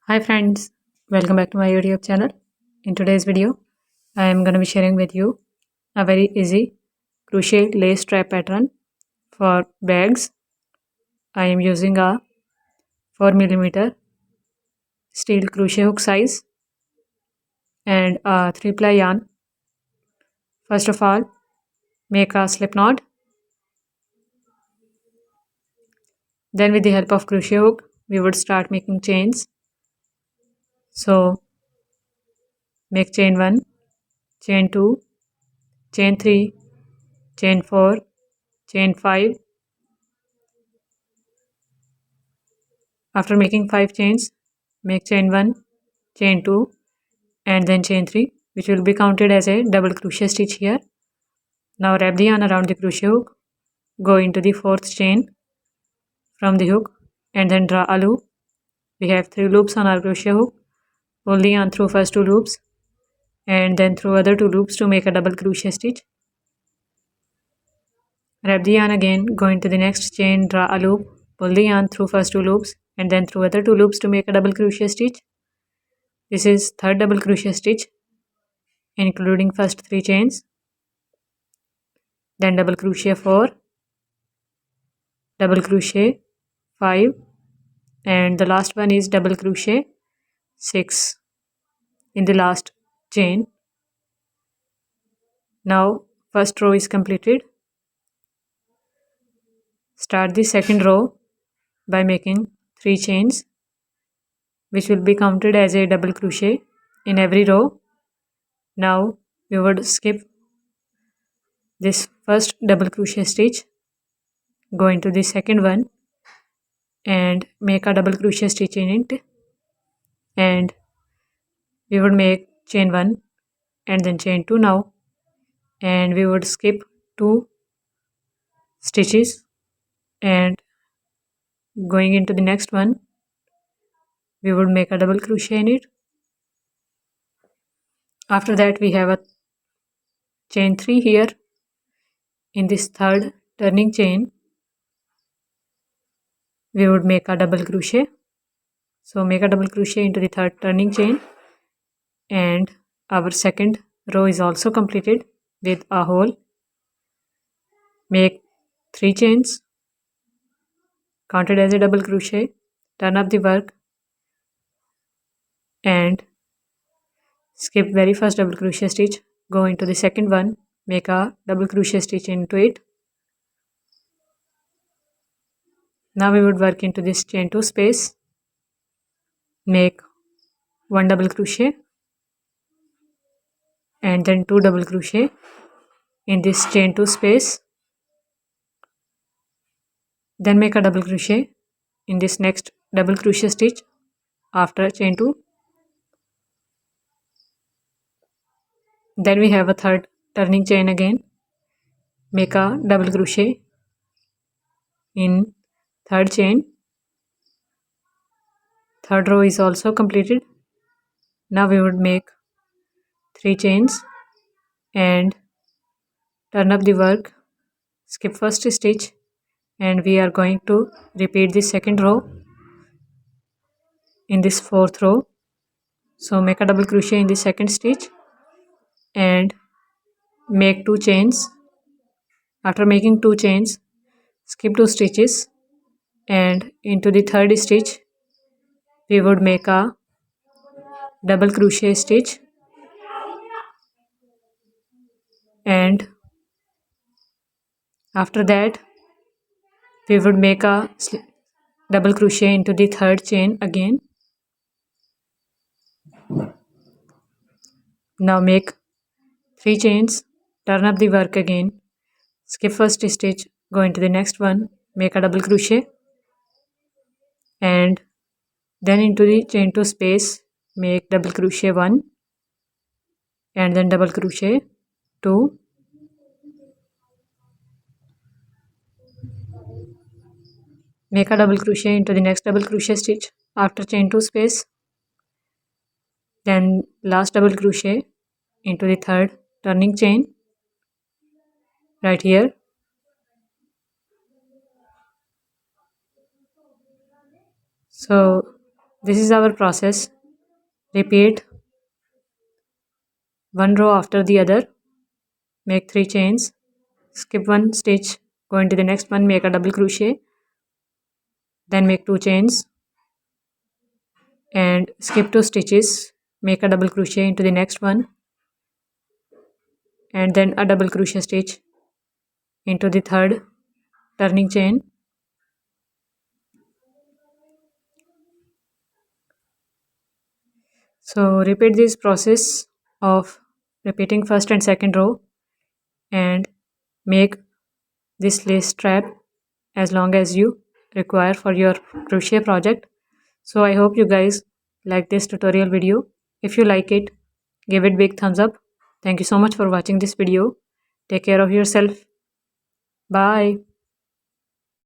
Hi friends, welcome back to my YouTube channel. In today's video, I am going to be sharing with you a very easy crochet lace strap pattern for bags. I am using a 4mm steel crochet hook size and a 3-ply yarn. First of all, make a slip knot. Then with the help of crochet hook, we would start making chains. So make chain 1, chain 2, chain 3, chain 4, chain 5. After making 5 chains, make chain 1, chain 2 and then chain 3, which will be counted as a double crochet stitch here. Now wrap the yarn around the crochet hook, go into the 4th chain from the hook and then draw a loop. We have 3 loops on our crochet hook. Pull the yarn through first 2 loops and then through other 2 loops to make a double crochet stitch. Wrap the yarn again, go into the next chain, draw a loop, pull the yarn through first 2 loops and then through other 2 loops to make a double crochet stitch. This is third double crochet stitch including first 3 chains, then double crochet 4, double crochet 5 and the last one is double crochet 6 in the last chain. Now first row is completed. Start the second row by making 3 chains which will be counted as a double crochet in every row. Now we would skip this first double crochet stitch, go into the second one and make a double crochet stitch in it, and we would make chain 1 and then chain 2 now, and we would skip 2 stitches and going into the next one we would make a double crochet in it. After that we have a chain 3 here in this third turning chain. We would make a double crochet, so make a double crochet into the third turning chain and our second row is also completed with a hole. Make 3 chains counted as a double crochet, turn up the work and skip very first double crochet stitch, go into the second one, make a double crochet stitch into it. Now we would work into this chain 2 space, make 1 double crochet and then 2 double crochet in this chain 2 space, then make a double crochet in this next double crochet stitch after chain 2. Then we have a third turning chain again, make a double crochet in third chain. Third row is also completed. Now we would make 3 chains and turn up the work, skip first stitch and we are going to repeat the second row in this fourth row. So make a double crochet in the second stitch and make 2 chains. After making 2 chains, skip 2 stitches and into the third stitch we would make a double crochet stitch and after that we would make a double crochet into the third chain again. Now make 3 chains, turn up the work again, skip first stitch, go into the next one, make a double crochet and then into the chain 2 space make double crochet 1 and then double crochet 2, make a double crochet into the next double crochet stitch after chain 2 space, then last double crochet into the third turning chain right here. So This is our process. Repeat one row after the other. Make 3 chains. Skip one stitch. Go into the next one. Make a double crochet. Then make 2 chains. And skip 2 stitches. Make a double crochet into the next one. And then a double crochet stitch into the third turning chain. So repeat this process of repeating first and second row and make this lace strap as long as you require for your crochet project. So I hope you guys like this tutorial video. If you like it, give it big thumbs up. Thank you so much for watching this video. Take care of yourself. Bye.